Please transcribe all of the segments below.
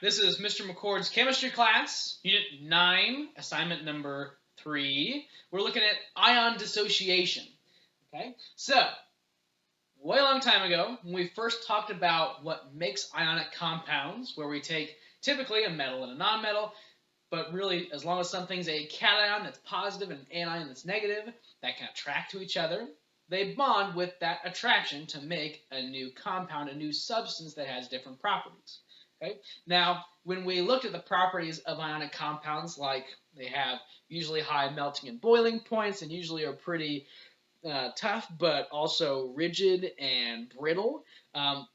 this is Mr. McCord's chemistry class, Unit 9, assignment number 3. We're looking at ion dissociation. Okay, so way long time ago, when we first talked about what makes ionic compounds, where we take typically a metal and a nonmetal, but really, as long as something's a cation that's positive and an anion that's negative, that can attract to each other, they bond with that attraction to make a new compound, a new substance that has different properties. Okay? Now, when we looked at the properties of ionic compounds, like they have usually high melting and boiling points and usually are pretty tough, but also rigid and brittle,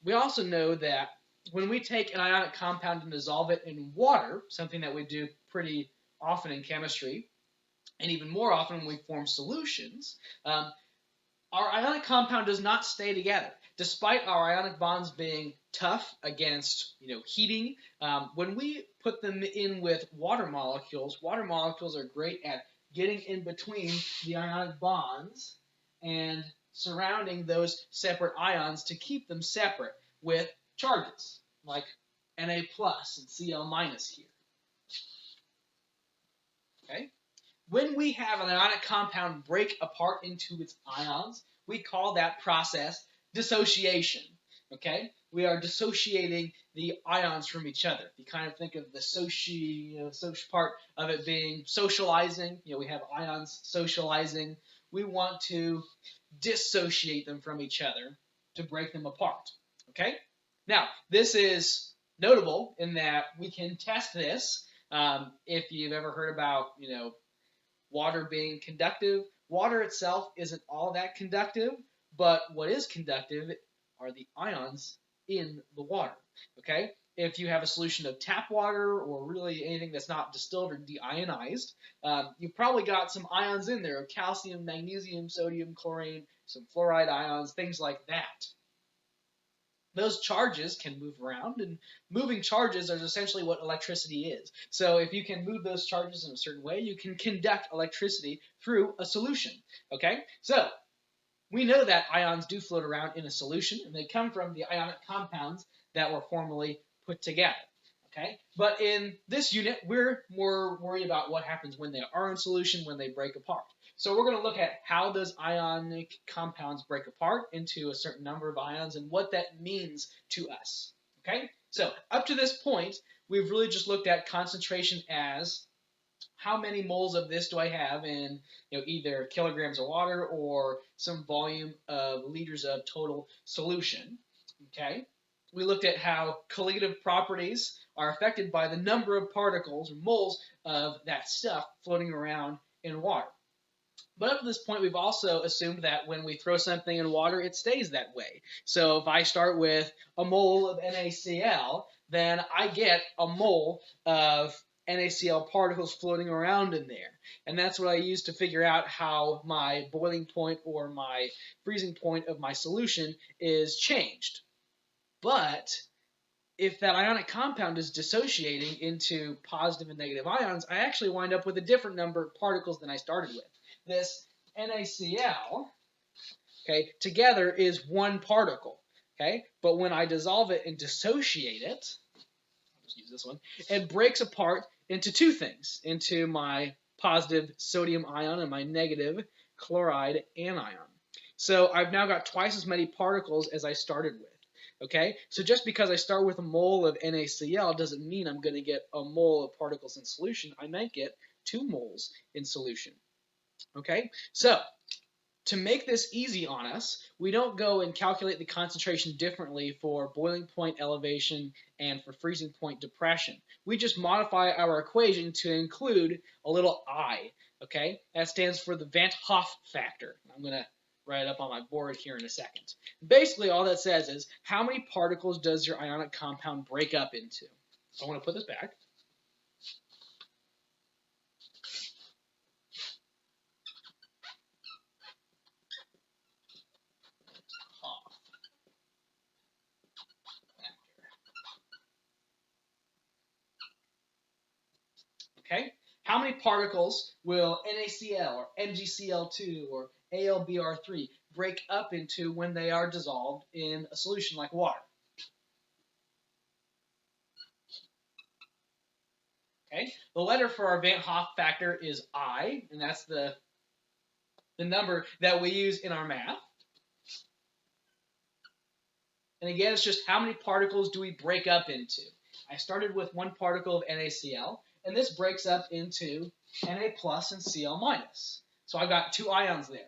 we also know that when we take an ionic compound and dissolve it in water, something that we do pretty often in chemistry, and even more often when we form solutions, our ionic compound does not stay together. Despite our ionic bonds being tough against heating, when we put them in with water molecules are great at getting in between the ionic bonds and surrounding those separate ions to keep them separate with charges, like Na plus and Cl minus here. Okay? When we have an ionic compound break apart into its ions, we call that process dissociation. Okay? We are dissociating the ions from each other. You kind of think of the social part of it being socializing. We have ions socializing. We want to dissociate them from each other to break them apart. Okay? Now, this is notable in that we can test this. If you've ever heard about, water being conductive, water itself isn't all that conductive, but what is conductive are the ions in the water. Okay? If you have a solution of tap water or really anything that's not distilled or deionized, you've probably got some ions in there of calcium, magnesium, sodium, chlorine, some fluoride ions, things like that. Those charges can move around, and moving charges is essentially what electricity is. So if you can move those charges in a certain way, you can conduct electricity through a solution. Okay? So we know that ions do float around in a solution, and they come from the ionic compounds that were formerly put together. Okay? But in this unit, we're more worried about what happens when they are in solution, when they break apart. So we're going to look at how those ionic compounds break apart into a certain number of ions and what that means to us. Okay? So up to this point, we've really just looked at concentration as how many moles of this do I have in either kilograms of water or some volume of liters of total solution. Okay? We looked at how colligative properties are affected by the number of particles or moles of that stuff floating around in water. But up to this point, we've also assumed that when we throw something in water, it stays that way. So if I start with a mole of NaCl, then I get a mole of NaCl particles floating around in there. And that's what I use to figure out how my boiling point or my freezing point of my solution is changed. But if that ionic compound is dissociating into positive and negative ions, I actually wind up with a different number of particles than I started with. This NaCl, okay, together is one particle, okay? But when I dissolve it and dissociate it, I'll just use this one, it breaks apart into two things, into my positive sodium ion and my negative chloride anion. So I've now got twice as many particles as I started with. Okay, so just because I start with a mole of NaCl doesn't mean I'm going to get a mole of particles in solution. I might get 2 moles in solution. Okay, so to make this easy on us, we don't go and calculate the concentration differently for boiling point elevation and for freezing point depression. We just modify our equation to include a little I. Okay, that stands for the Van Hoff factor. I'm going to write it up on my board here in a second. Basically, all that says is how many particles does your ionic compound break up into? So I want to put this back. Hoff factor. Okay? How many particles will NaCl or NgCl2 or AlBr3 break up into when they are dissolved in a solution like water? Okay, the letter for our Van Hoff factor is I, and that's the number that we use in our math. And again, it's just how many particles do we break up into. I started with one particle of NaCl, and this breaks up into Na plus and Cl minus. So I've got two ions there.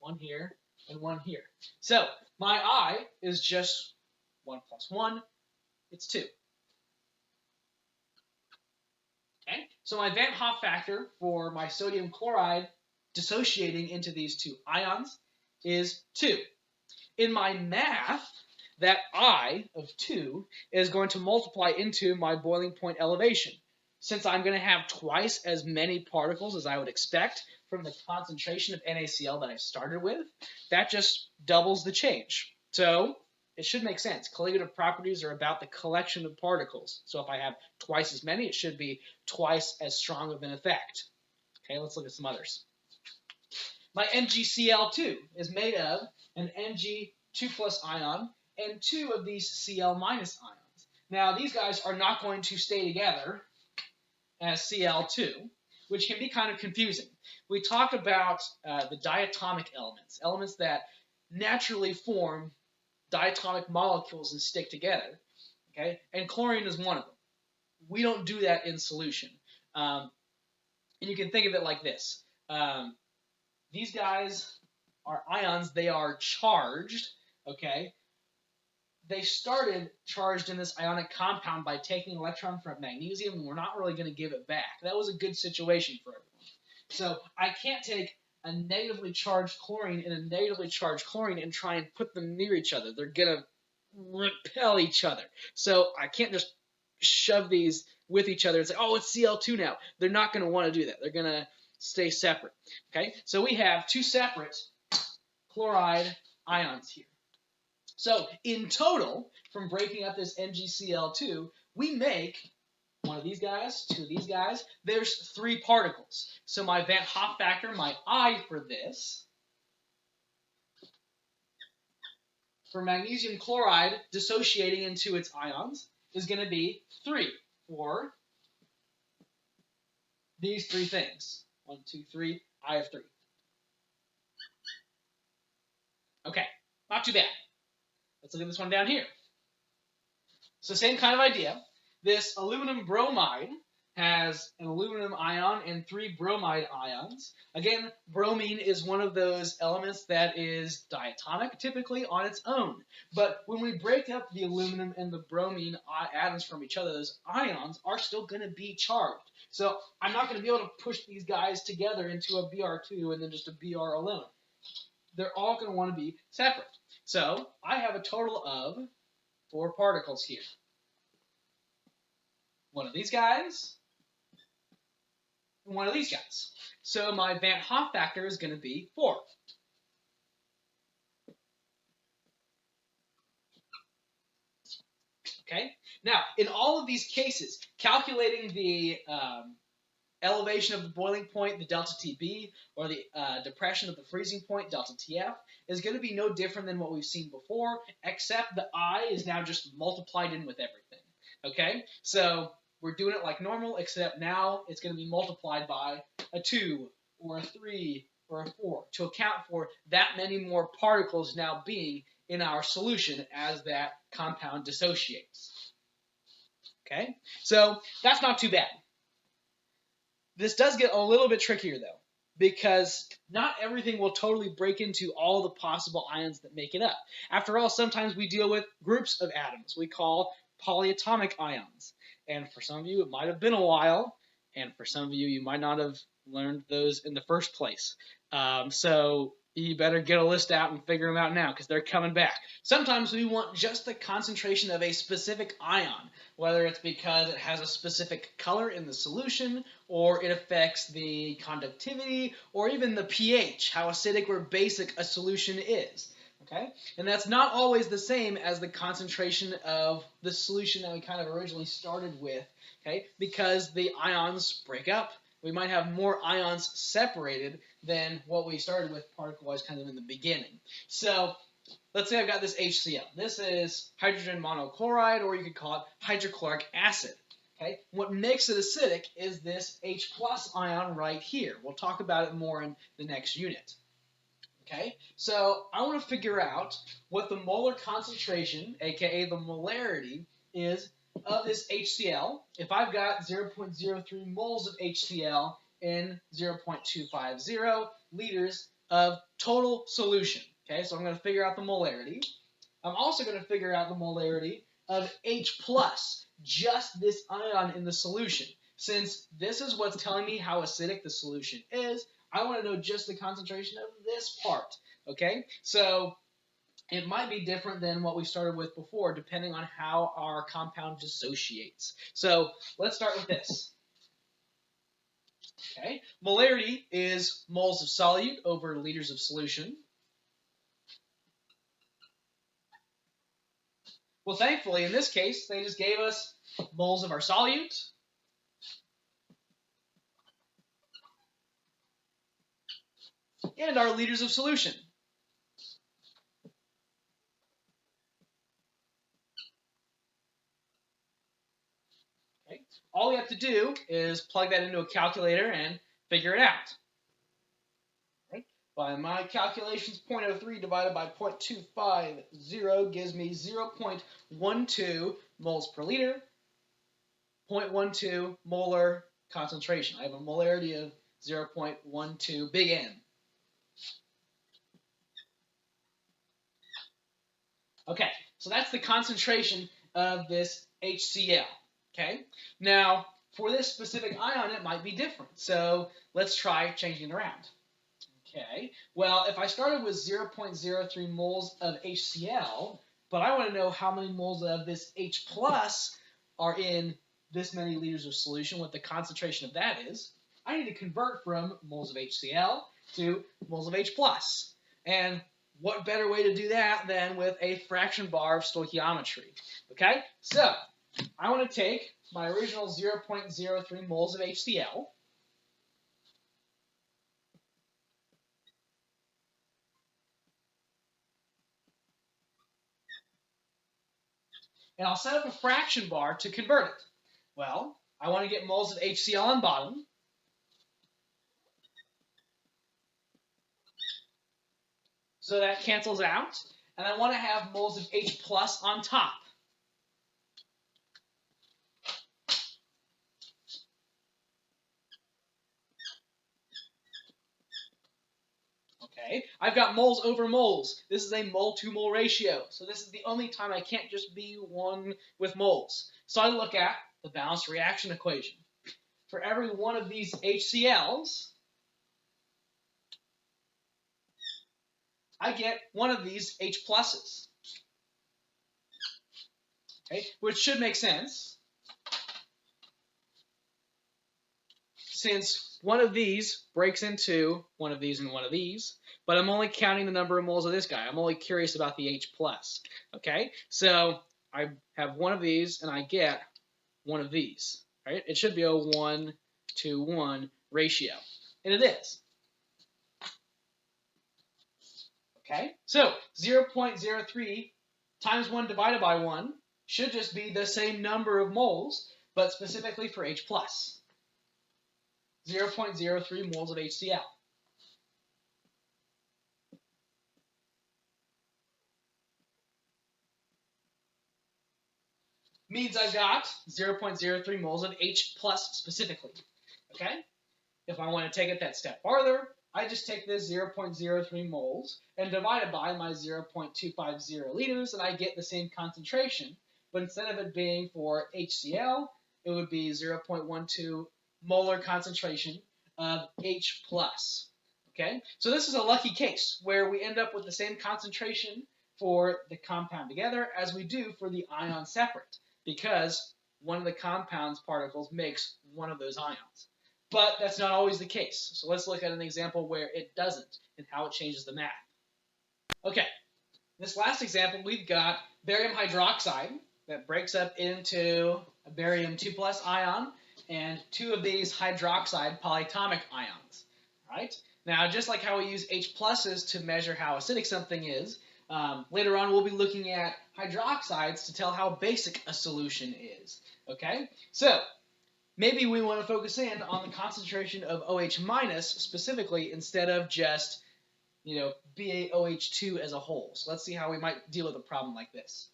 One here and one here. So my I is just 1 plus 1. It's 2. Okay? So my Van Hoff factor for my sodium chloride dissociating into these two ions is 2. In my math, that I of 2 is going to multiply into my boiling point elevation. Since I'm going to have twice as many particles as I would expect from the concentration of NaCl that I started with, that just doubles the change. So it should make sense. Colligative properties are about the collection of particles. So if I have twice as many, it should be twice as strong of an effect. Okay, let's look at some others. My NgCl2 is made of an Ng2 plus ion and 2 of these Cl minus ions. Now, these guys are not going to stay together as Cl2, which can be kind of confusing. We talked about the diatomic elements, elements that naturally form diatomic molecules and stick together, okay? And chlorine is one of them. We don't do that in solution. And you can think of it like this. These guys are ions. They are charged, okay? They started charged in this ionic compound by taking an electron from magnesium, and we're not really going to give it back. That was a good situation for everyone. So I can't take a negatively charged chlorine and a negatively charged chlorine and try and put them near each other. They're going to repel each other. So I can't just shove these with each other and say, oh, it's Cl2 now. They're not going to want to do that. They're going to stay separate. Okay, so we have two separate chloride ions here. So in total, from breaking up this NgCl2, we make one of these guys, two of these guys. There's 3 particles. So my Van Hoff factor, my I for this, for magnesium chloride dissociating into its ions, is going to be 3 for these 3 things. 1, 2, 3, I have 3. Okay, not too bad. Let's look at this one down here. So same kind of idea. This aluminum bromide has an aluminum ion and 3 bromide ions. Again, bromine is one of those elements that is diatomic typically on its own. But when we break up the aluminum and the bromine atoms from each other, those ions are still going to be charged. So I'm not going to be able to push these guys together into a Br2 and then just a Br alone. They're all going to want to be separate. So I have a total of 4 particles here. One of these guys, and one of these guys. So my Van Hoff factor is going to be 4. Okay? Now, in all of these cases, calculating the elevation of the boiling point, the delta TB, or the depression of the freezing point, delta TF, is going to be no different than what we've seen before, except the I is now just multiplied in with everything. Okay? So we're doing it like normal, except now it's going to be multiplied by a 2, or a 3, or a 4, to account for that many more particles now being in our solution as that compound dissociates. Okay? So that's not too bad. This does get a little bit trickier, though, because not everything will totally break into all the possible ions that make it up. After all, sometimes we deal with groups of atoms we call polyatomic ions. And for some of you, it might have been a while, and for some of you, you might not have learned those in the first place. So you better get a list out and figure them out now, because they're coming back. Sometimes we want just the concentration of a specific ion, whether it's because it has a specific color in the solution, or it affects the conductivity, or even the pH, how acidic or basic a solution is. Okay? And that's not always the same as the concentration of the solution that we kind of originally started with, okay? Because the ions break up. We might have more ions separated than what we started with particle-wise kind of in the beginning. So let's say I've got this HCl. This is hydrogen monochloride, or you could call it hydrochloric acid. Okay, what makes it acidic is this H plus ion right here. We'll talk about it more in the next unit. Okay, so I want to figure out what the molar concentration, aka the molarity, is of this HCl. If I've got 0.03 moles of HCl in 0.250 liters of total solution. Okay, so I'm going to figure out the molarity. I'm also going to figure out the molarity of H plus, just this ion in the solution. Since this is what's telling me how acidic the solution is, I want to know just the concentration of this part. Okay, so it might be different than what we started with before, depending on how our compound dissociates. So let's start with this. Okay, molarity is moles of solute over liters of solution. Well, thankfully, in this case, they just gave us moles of our solute and our liters of solution. Okay. All we have to do is plug that into a calculator and figure it out. Right. By my calculations, 0.03 divided by 0.250 gives me 0.12 moles per liter, 0.12 molar concentration. I have a molarity of 0.12 big N. Okay, so that's the concentration of this HCl. Okay, now for this specific ion, it might be different. So let's try changing it around. Okay, well, if I started with 0.03 moles of HCl, but I want to know how many moles of this H plus are in this many liters of solution, what the concentration of that is, I need to convert from moles of HCl to moles of H plus. And what better way to do that than with a fraction bar of stoichiometry? Okay, so I want to take my original 0.03 moles of HCl, and I'll set up a fraction bar to convert it. Well, I want to get moles of HCl on bottom, so that cancels out, and I want to have moles of H plus on top. Okay, I've got moles over moles. This is a mole-to-mole ratio, so this is the only time I can't just be one with moles. So I look at the balanced reaction equation. For every one of these HCl's, I get one of these H pluses. Okay, which should make sense, since one of these breaks into one of these and one of these, but I'm only counting the number of moles of this guy. I'm only curious about the H plus. Okay, so I have one of these and I get one of these. Right? It should be a 1-to-1 ratio, and it is. Okay, so 0.03 times 1 divided by 1 should just be the same number of moles, but specifically for H plus. 0.03 moles of HCl. Means I've got 0.03 moles of H plus specifically. Okay? If I want to take it that step farther, I just take this 0.03 moles and divide it by my 0.250 liters, and I get the same concentration. But instead of it being for HCl, it would be 0.12 molar concentration of H plus. Okay, so this is a lucky case where we end up with the same concentration for the compound together as we do for the ion separate, because one of the compound's particles makes one of those ions. But that's not always the case. So let's look at an example where it doesn't and how it changes the math. Okay, this last example, we've got barium hydroxide that breaks up into a barium 2+ ion and two of these hydroxide polyatomic ions. Right? Now, just like how we use H pluses to measure how acidic something is, later on we'll be looking at hydroxides to tell how basic a solution is. Okay? So, maybe we want to focus in on the concentration of OH minus specifically instead of just, BaOH2 as a whole. So let's see how we might deal with a problem like this.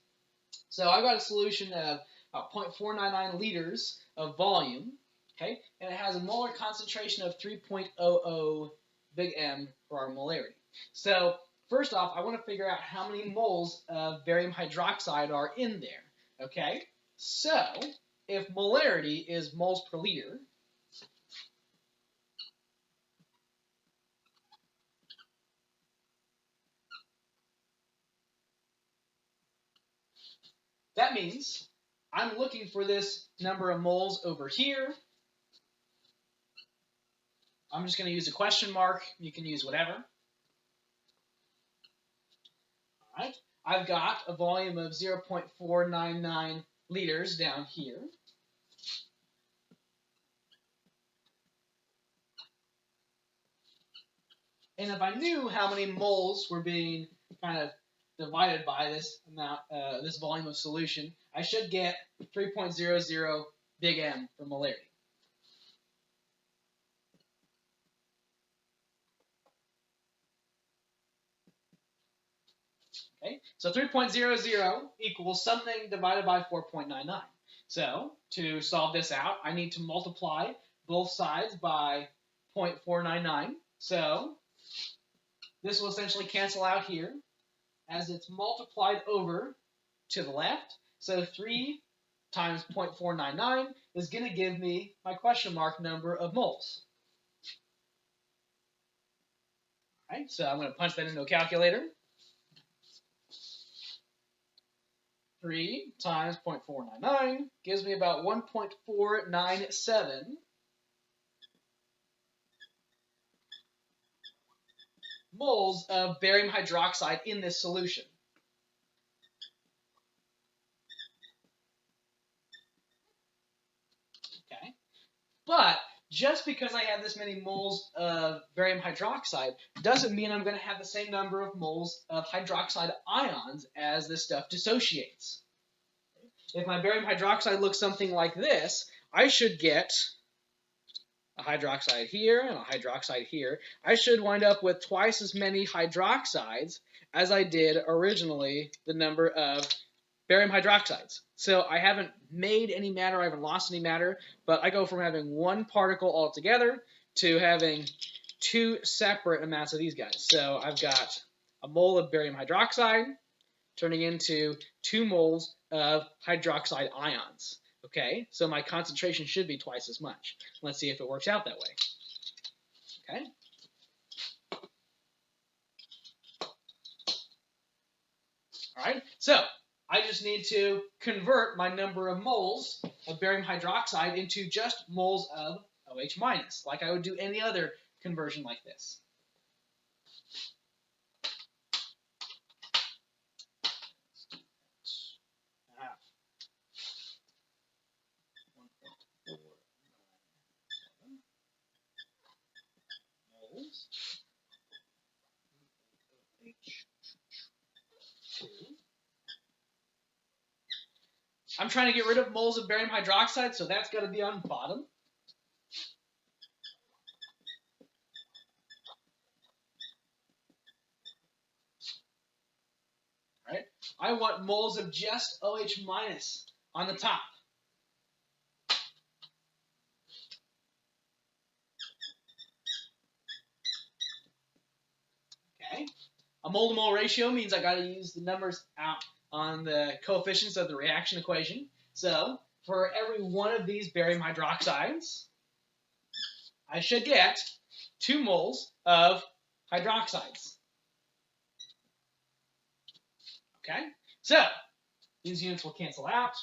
So I've got a solution of 0.499 liters of volume, okay, and it has a molar concentration of 3.00 big M for our molarity. So first off, I want to figure out how many moles of barium hydroxide are in there, okay? So if molarity is moles per liter, that means I'm looking for this number of moles over here. I'm just going to use a question mark. You can use whatever. All right. I've got a volume of 0.499 liters down here. And if I knew how many moles were being kind of divided by this amount, this volume of solution, I should get 3.00 big M for molarity. Okay, so 3.00 equals something divided by 4.99. So to solve this out, I need to multiply both sides by 0.499. So this will essentially cancel out here as it's multiplied over to the left. So 3 times 0.499 is going to give me my question mark number of moles. All right, so I'm going to punch that into a calculator. 3 times 0.499 gives me about 1.497 moles of barium hydroxide in this solution. Okay, but just because I have this many moles of barium hydroxide doesn't mean I'm going to have the same number of moles of hydroxide ions as this stuff dissociates. If my barium hydroxide looks something like this, I should get a hydroxide here and a hydroxide here. I should wind up with twice as many hydroxides as I did originally the number of barium hydroxides. So I haven't made any matter, I haven't lost any matter, but I go from having one particle altogether to having two separate amounts of these guys. So I've got a mole of barium hydroxide turning into 2 moles of hydroxide ions. Okay, so my concentration should be twice as much. Let's see if it works out that way. Okay. All right, so I just need to convert my number of moles of barium hydroxide into just moles of OH minus, like I would do any other conversion like this. I'm trying to get rid of moles of barium hydroxide, so that's got to be on bottom. All right. I want moles of just OH minus on the top. Okay. A mole to mole ratio means I got to use the numbers out on the coefficients of the reaction equation. So for every one of these barium hydroxides, I should get 2 moles of hydroxides. Okay, so these units will cancel out.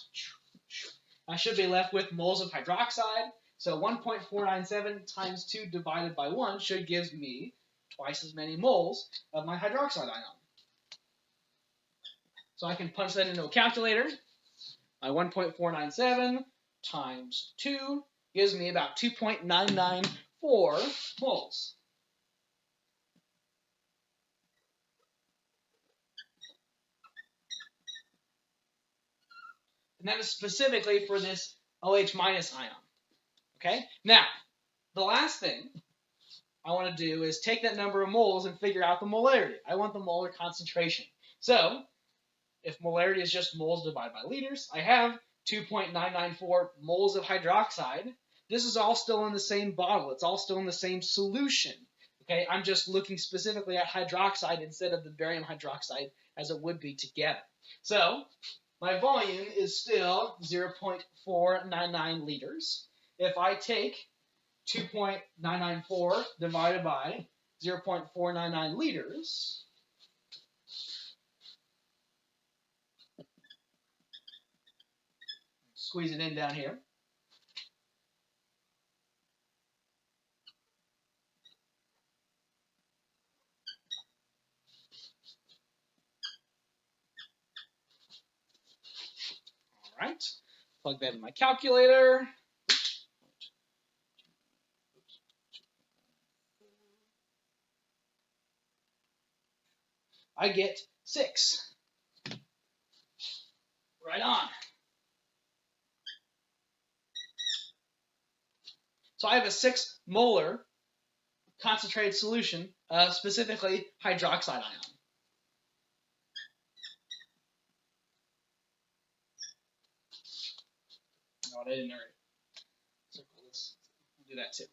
I should be left with moles of hydroxide. So 1.497 times 2 divided by 1 should give me twice as many moles of my hydroxide ion. So I can punch that into a calculator. My 1.497 times 2 gives me about 2.994 moles. And that is specifically for this OH minus ion. Okay? Now, the last thing I want to do is take that number of moles and figure out the molarity. I want the molar concentration. So, if molarity is just moles divided by liters, I have 2.994 moles of hydroxide. This is all still in the same bottle. It's all still in the same solution. Okay, I'm just looking specifically at hydroxide instead of the barium hydroxide as it would be together. So, my volume is still 0.499 liters. If I take 2.994 divided by 0.499 liters, squeeze it in down here. All right, plug that in my calculator. I get 6. Right on. So I have a 6 molar concentrated solution of specifically hydroxide ion. No, I didn't already. Circle this. I'll do that too.